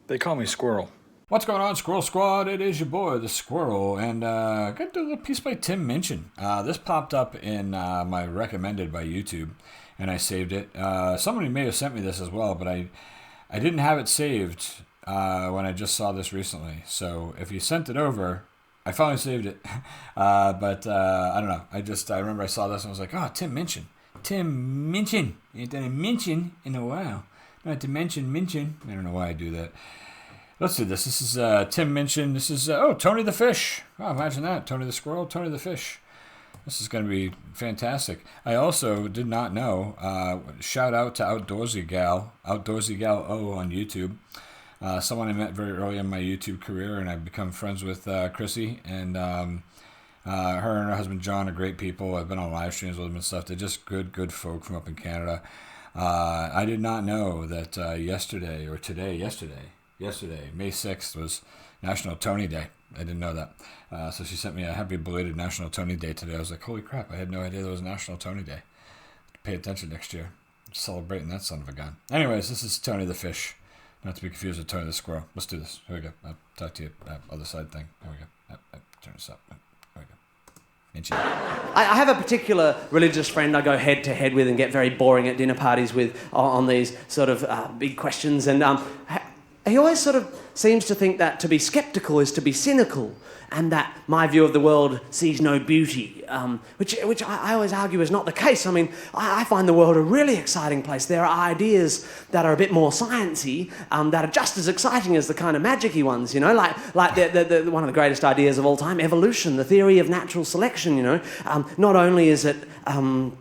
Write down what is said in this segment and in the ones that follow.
They call me Squirrel. What's going on, Squirrel Squad? It is your boy, the Squirrel, and got to do a little piece by Tim Minchin. This popped up in my recommended by YouTube, and I saved it. Somebody may have sent me this as well, but I didn't have it saved when I just saw this recently. So if you sent it over, I finally saved it. But I don't know. I remember I saw this and I was like, oh, Tim Minchin. Tim Minchin. Ain't done a Minchin in a while. Not to mention Minchin. I don't know why I do that. Let's do this. This is Tim Minchin. This is, Tony the Fish. Oh, imagine that. Tony the Squirrel, Tony the Fish. This is going to be fantastic. I also did not know, shout out to Outdoorsy Gal O on YouTube. Someone I met very early in my YouTube career, and I've become friends with Chrissy. And her and her husband John are great people. I've been on live streams with them and stuff. They're just good folk from up in Canada. I did not know that yesterday, May 6th, was National Tony Day. I didn't know that. So she sent me a happy belated National Tony Day today. I was like, holy crap, I had no idea there was National Tony Day. Pay attention next year. Celebrating that son of a gun. Anyways, this is Tony the Fish. Not to be confused with Tony the Squirrel. Let's do this. Here we go. I'll talk to you other side thing. Here we go. Turn this up. Here we go. Minchin. I have a particular religious friend I go head to head with and get very boring at dinner parties with on these sort of big questions. And he always sort of seems to think that to be sceptical is to be cynical, and that my view of the world sees no beauty, which I always argue is not the case. I mean, I find the world a really exciting place. There are ideas that are a bit more sciencey, that are just as exciting as the kind of magic-y ones, you know, like the one of the greatest ideas of all time, evolution, the theory of natural selection, you know. Not only is it, how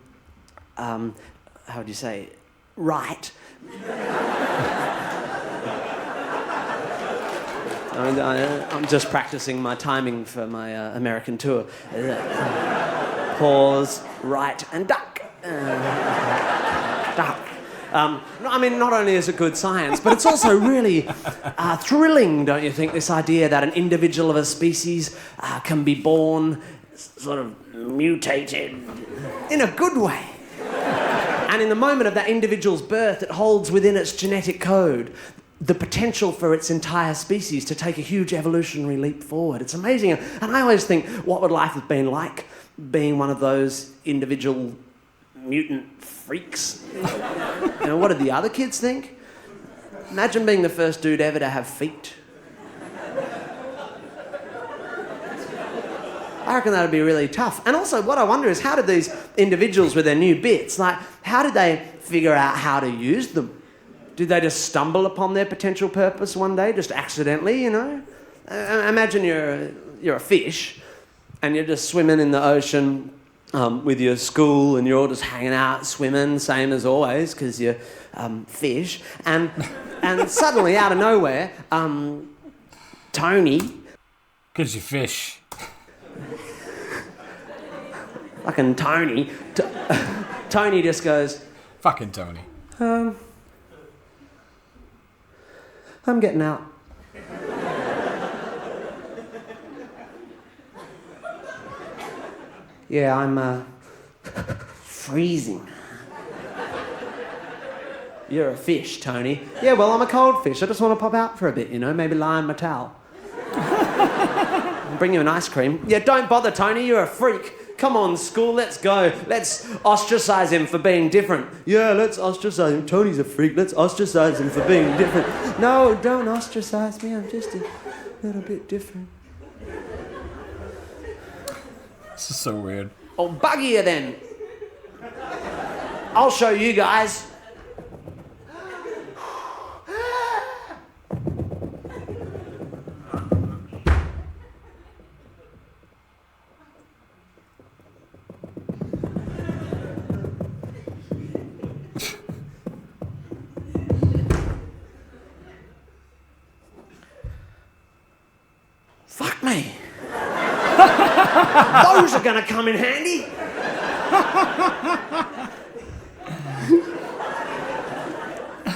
would you say, right... I'm just practicing my timing for my American tour. Pause, right, and duck. Duck. I mean, not only is it good science, but it's also really thrilling, don't you think, this idea that an individual of a species can be born sort of mutated in a good way. And in the moment of that individual's birth, it holds within its genetic code the potential for its entire species to take a huge evolutionary leap forward. It's amazing. And I always think, what would life have been like being one of those individual mutant freaks? You know, what did the other kids think? Imagine being the first dude ever to have feet. I reckon that would be really tough. And also, what I wonder is, how did these individuals with their new bits, like, how did they figure out how to use them? Did they just stumble upon their potential purpose one day, just accidentally, you know? Imagine you're a fish, and you're just swimming in the ocean with your school, and you're all just hanging out, swimming, same as always, because you're fish. And suddenly, out of nowhere, Tony... Because you're fish. Fucking Tony. Tony just goes... Fucking Tony. I'm getting out. Yeah, I'm freezing. You're a fish, Tony. Yeah, well, I'm a cold fish. I just want to pop out for a bit, you know, maybe lie in my towel. Bring you an ice cream. Yeah, don't bother, Tony, you're a freak. Come on, school, let's go. Let's ostracize him for being different. Yeah, let's ostracize him. Tony's a freak. Let's ostracize him for being different. No, don't ostracize me. I'm just a little bit different. This is so weird. Oh, bugger you then. I'll show you guys. Fuck me. Those are going to come in handy.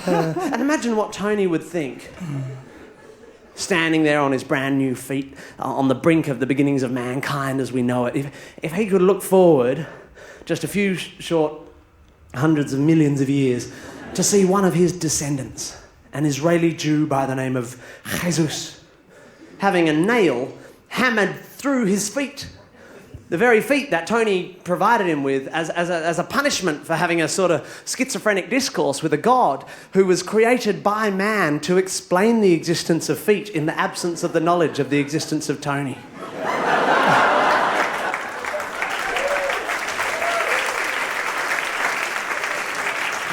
And imagine what Tony would think. Standing there on his brand new feet, on the brink of the beginnings of mankind as we know it. If he could look forward just a few short hundreds of millions of years to see one of his descendants an Israeli Jew by the name of Jesus, having a nail hammered through his feet. The very feet that Tony provided him with as a punishment for having a sort of schizophrenic discourse with a god who was created by man to explain the existence of feet in the absence of the knowledge of the existence of Tony.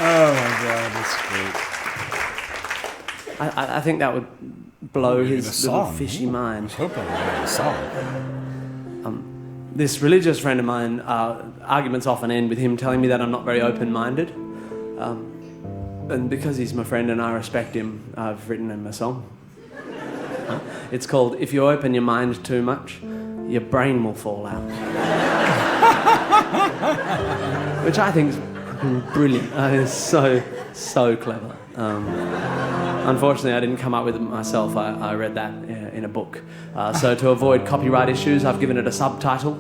Oh my God, that's great. I think that would blow his little song. fishy mind. I was hoping we had a song. This religious friend of mine, arguments often end with him telling me that I'm not very open-minded. And because he's my friend and I respect him, I've written him a song. It's called If You Open Your Mind Too Much, Your Brain Will Fall Out. Which I think is brilliant. It's so clever. Unfortunately, I didn't come up with it myself. I read that in a book. So to avoid copyright issues, I've given it a subtitle,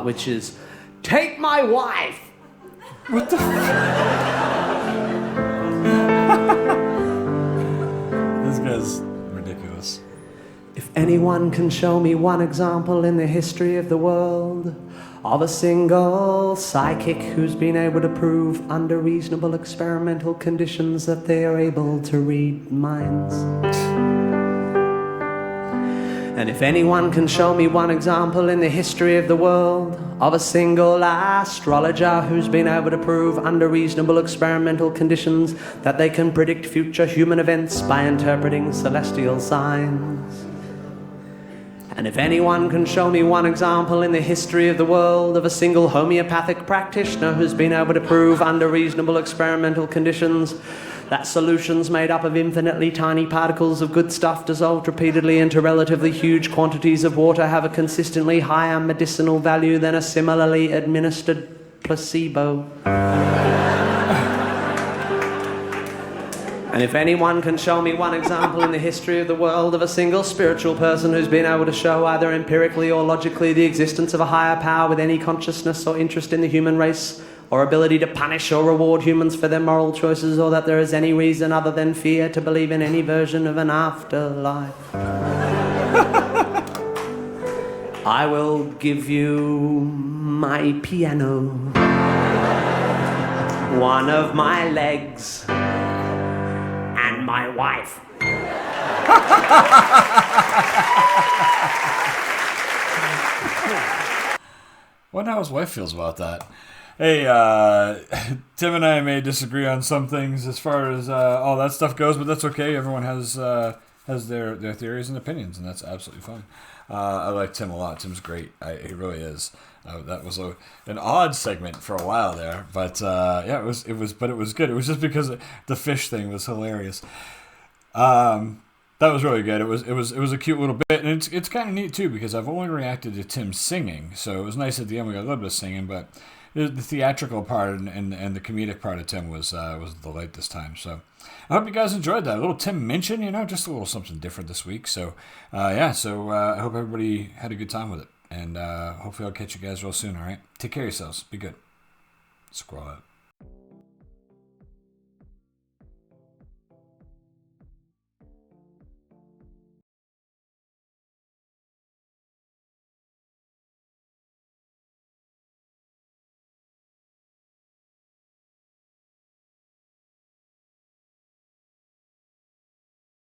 which is Take My Wife! What the This guy's ridiculous. If anyone can show me one example in the history of the world of a single psychic who's been able to prove under reasonable experimental conditions that they are able to read minds. And if anyone can show me one example in the history of the world of a single astrologer who's been able to prove under reasonable experimental conditions that they can predict future human events by interpreting celestial signs. And if anyone can show me one example in the history of the world of a single homeopathic practitioner who's been able to prove under reasonable experimental conditions that solutions made up of infinitely tiny particles of good stuff dissolved repeatedly into relatively huge quantities of water have a consistently higher medicinal value than a similarly administered placebo. And if anyone can show me one example in the history of the world of a single spiritual person who's been able to show either empirically or logically the existence of a higher power with any consciousness or interest in the human race, or ability to punish or reward humans for their moral choices, or that there is any reason other than fear to believe in any version of an afterlife, I will give you my piano, one of my legs, and my wife. Wonder how his wife feels about that. Hey, Tim and I may disagree on some things as far as all that stuff goes, but that's okay. Everyone has their theories and opinions, and that's absolutely fine. I like Tim a lot. Tim's great. He really is. That was an odd segment for a while there, but yeah, it was good. It was just because the fish thing was hilarious. That was really good. It was a cute little bit, and it's kind of neat too because I've only reacted to Tim singing, so it was nice at the end we got a little bit of singing, but the theatrical part and the comedic part of Tim was a delight this time. So I hope you guys enjoyed that. A little Tim Minchin, just a little something different this week. So I hope everybody had a good time with it, and hopefully I'll catch you guys real soon. All right, take care of yourselves. Be good. Squirrel out.